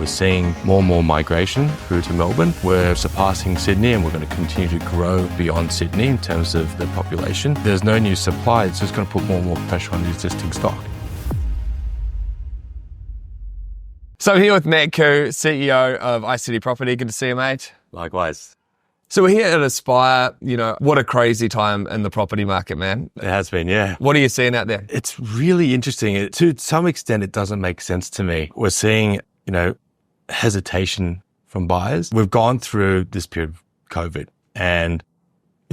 We're seeing more and more migration through to Melbourne. We're surpassing Sydney and we're going to continue to grow beyond Sydney in terms of the population. There's no new supply. It's just going to put more and more pressure on the existing stock. So I'm here with Matt Khoo, CEO of ICD Property. Good to see you, mate. Likewise. So we're here at Aspire. What a crazy time in the property market, man. It has been, yeah. What are you seeing out there? It's really interesting. To some extent, it doesn't make sense to me. We're seeing, hesitation from buyers. We've gone through this period of COVID, and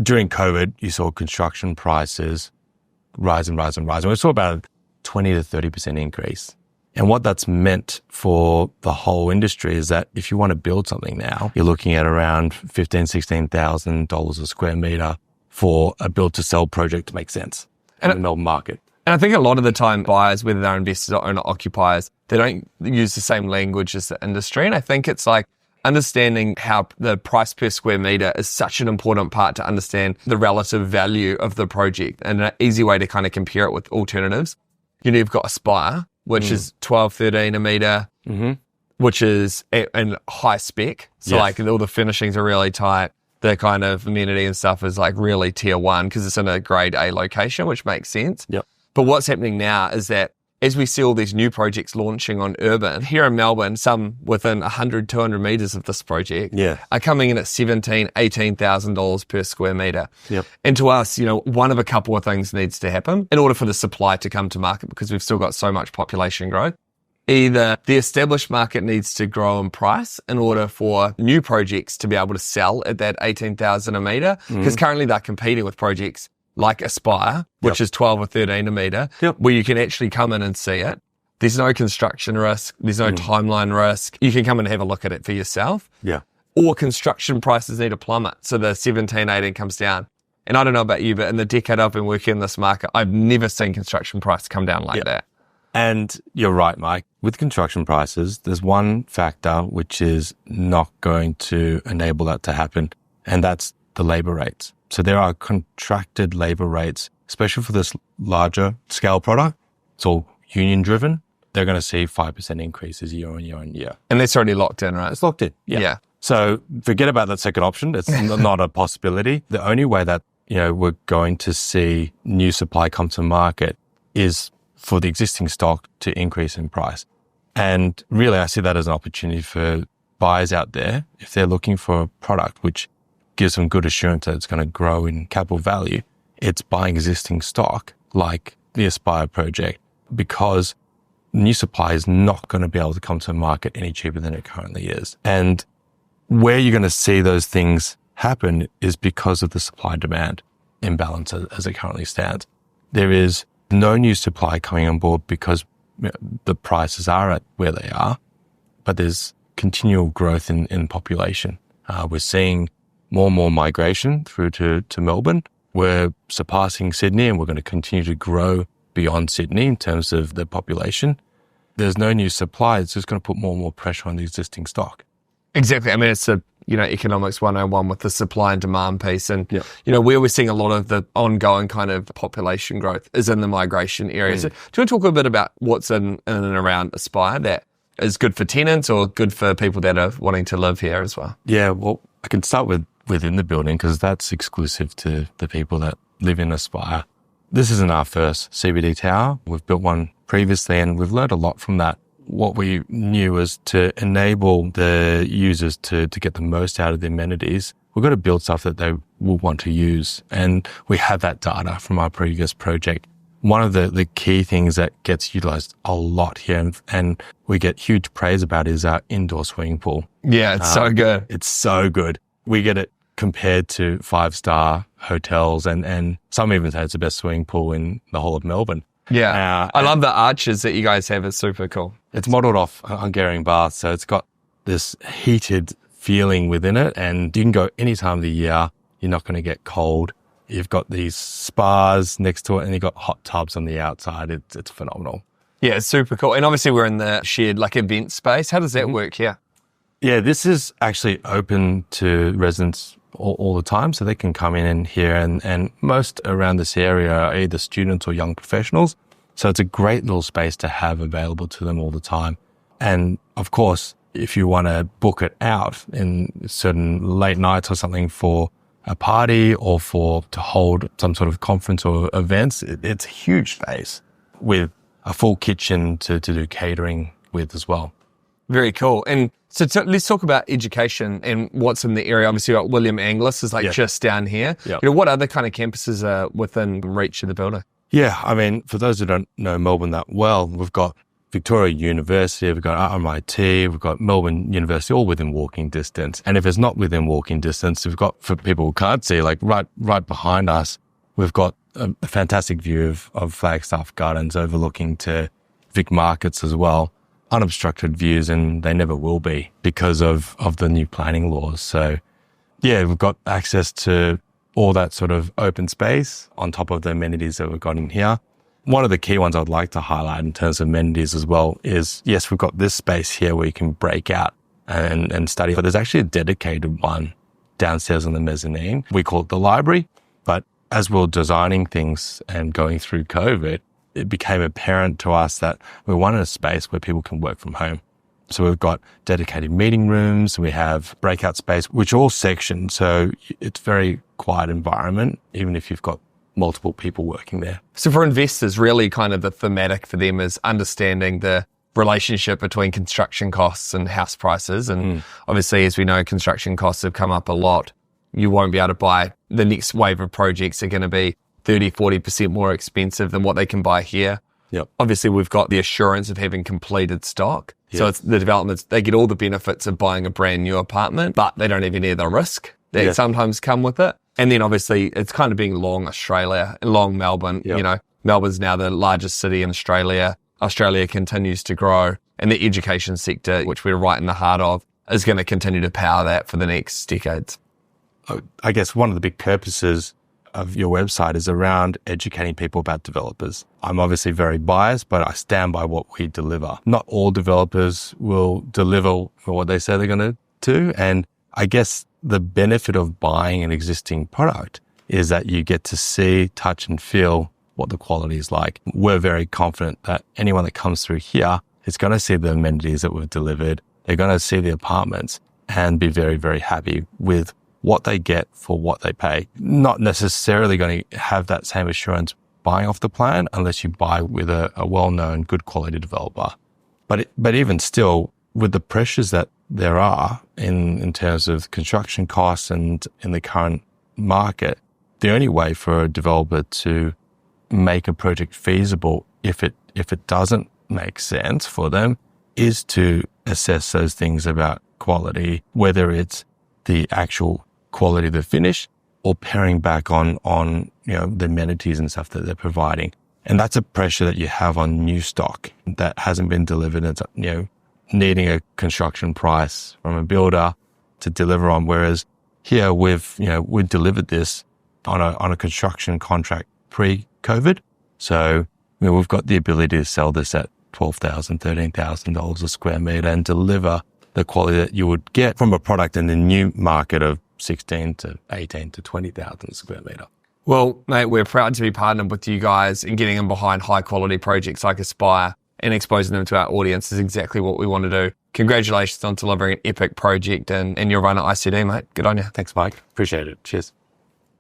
during COVID, you saw construction prices rise and rise and rise. And we saw about a 20 to 30% increase. And what that's meant for the whole industry is that if you want to build something now, you're looking at around $15,000, $16,000 a square metre for a build to sell project to make sense in the Melbourne market. And I think a lot of the time buyers, whether they're investors or owner-occupiers, they don't use the same language as the industry. And I think it's like understanding how the price per square metre is such an important part to understand the relative value of the project. And an easy way to kind of compare it with alternatives. You've got Aspire, which is 12, 13 a metre, which is in high spec. So like all the finishings are really tight. The kind of amenity and stuff is like really tier one because it's in a grade A location, which makes sense. Yep. But what's happening now is that as we see all these new projects launching on urban, here in Melbourne, some within 100, 200 metres of this project are coming in at $17,000, $18,000 per square metre. Yep. And to us, one of a couple of things needs to happen in order for the supply to come to market because we've still got so much population growth. Either the established market needs to grow in price in order for new projects to be able to sell at that $18,000 a metre because currently they're competing with projects like Aspire, which is 12 or 13 a metre, where you can actually come in and see it. There's no construction risk. There's no timeline risk. You can come and have a look at it for yourself. Yeah. Or construction prices need to plummet. So the 17, 18 comes down. And I don't know about you, but in the decade I've been working in this market, I've never seen construction price come down like that. And you're right, Mike. With construction prices, there's one factor which is not going to enable that to happen, and that's the labour rates. So there are contracted labour rates, especially for this larger scale product. It's all union driven. They're going to see 5% increases year on year on year. And that's already locked in, right? It's locked in. Yeah. So forget about that second option. It's not a possibility. The only way that, we're going to see new supply come to market is for the existing stock to increase in price. And really, I see that as an opportunity for buyers out there. If they're looking for a product which gives them good assurance that it's going to grow in capital value, it's buying existing stock like the Aspire project because new supply is not going to be able to come to market any cheaper than it currently is. And where you're going to see those things happen is because of the supply-demand imbalance as it currently stands. There is no new supply coming on board because the prices are at where they are, but there's continual growth in population. We're seeing more and more migration through to Melbourne. We're surpassing Sydney and we're going to continue to grow beyond Sydney in terms of the population. There's no new supply. It's just going to put more and more pressure on the existing stock. Exactly. I mean, it's economics 101 with the supply and demand piece. And, where we're seeing a lot of the ongoing kind of population growth is in the migration areas. So do you want to talk a bit about what's in and around Aspire that is good for tenants or good for people that are wanting to live here as well? Yeah, well, I can start within the building because that's exclusive to the people that live in Aspire. This isn't our first CBD tower. We've built one previously and we've learned a lot from that. What we knew was to enable the users to get the most out of the amenities, we've got to build stuff that they will want to use. And we have that data from our previous project. One of the key things that gets utilized a lot here and we get huge praise about is our indoor swimming pool. Yeah, it's so good. It's so good. We get it compared to 5-star hotels and some even say it's the best swimming pool in the whole of Melbourne. Yeah, I love the arches that you guys have. It's super cool. It's modelled off Hungarian baths, so it's got this heated feeling within it, and you can go any time of the year. You're not going to get cold. You've got these spas next to it, and you've got hot tubs on the outside. It's phenomenal. Yeah, it's super cool. And obviously we're in the shared event space. How does that work here? Yeah, this is actually open to residents all the time, so they can come in here and most around this area are either students or young professionals. So it's a great little space to have available to them all the time. And of course, if you want to book it out in certain late nights or something for a party or to hold some sort of conference or events, it's a huge space with a full kitchen to do catering with as well. Very cool. And so let's talk about education and what's in the area. Obviously, you've got William Angliss is just down here. Yep. What other kind of campuses are within reach of the building? Yeah, I mean, for those who don't know Melbourne that well, we've got Victoria University, we've got RMIT, we've got Melbourne University, all within walking distance. And if it's not within walking distance, we've got, for people who can't see, like right behind us, we've got a fantastic view of Flagstaff Gardens overlooking to Vic Markets as well. Unobstructed views, and they never will be because of the new planning laws. So yeah, we've got access to all that sort of open space on top of the amenities that we've got in here. One of the key ones I'd like to highlight in terms of amenities as well is, yes, we've got this space here where you can break out and study, but there's actually a dedicated one downstairs on the mezzanine. We call it the library, but as we're designing things and going through COVID, it became apparent to us that we wanted a space where people can work from home. So we've got dedicated meeting rooms, we have breakout space, which are all sectioned. So it's very quiet environment, even if you've got multiple people working there. So for investors, really kind of the thematic for them is understanding the relationship between construction costs and house prices. And obviously, as we know, construction costs have come up a lot. You won't be able to buy, the next wave of projects are going to be 30, 40% more expensive than what they can buy here. Yep. Obviously, we've got the assurance of having completed stock. Yep. So it's the developments, they get all the benefits of buying a brand new apartment, but they don't have any of the risk that sometimes come with it. And then obviously it's kind of being long Australia, long Melbourne. Yep. Melbourne's now the largest city in Australia. Australia continues to grow, and the education sector, which we're right in the heart of, is going to continue to power that for the next decades. I guess one of the big purposes of your website is around educating people about developers. I'm obviously very biased, but I stand by what we deliver. Not all developers will deliver for what they say they're going to do. And I guess the benefit of buying an existing product is that you get to see, touch and feel what the quality is like. We're very confident that anyone that comes through here is going to see the amenities that we've delivered. They're going to see the apartments and be very, very happy with what they get for what they pay. Not necessarily going to have that same assurance buying off the plan unless you buy with a well-known, good quality developer. But even still, with the pressures that there are in terms of construction costs and in the current market, the only way for a developer to make a project feasible, if it doesn't make sense for them, is to assess those things about quality, whether it's the actual quality of the finish or paring back on the amenities and stuff that they're providing. And that's a pressure that you have on new stock that hasn't been delivered. It's, needing a construction price from a builder to deliver on. Whereas here we've delivered this on a construction contract pre-COVID. So we've got the ability to sell this at $12,000, $13,000 a square meter and deliver the quality that you would get from a product in the new market of 16 to 18 to 20,000 square meter. Well, mate, we're proud to be partnered with you guys and getting them behind high quality projects like Aspire and exposing them to our audience is exactly what we want to do. Congratulations on delivering an epic project and your run at ICD, mate. Good on you. Thanks, Mike. Appreciate it. Cheers.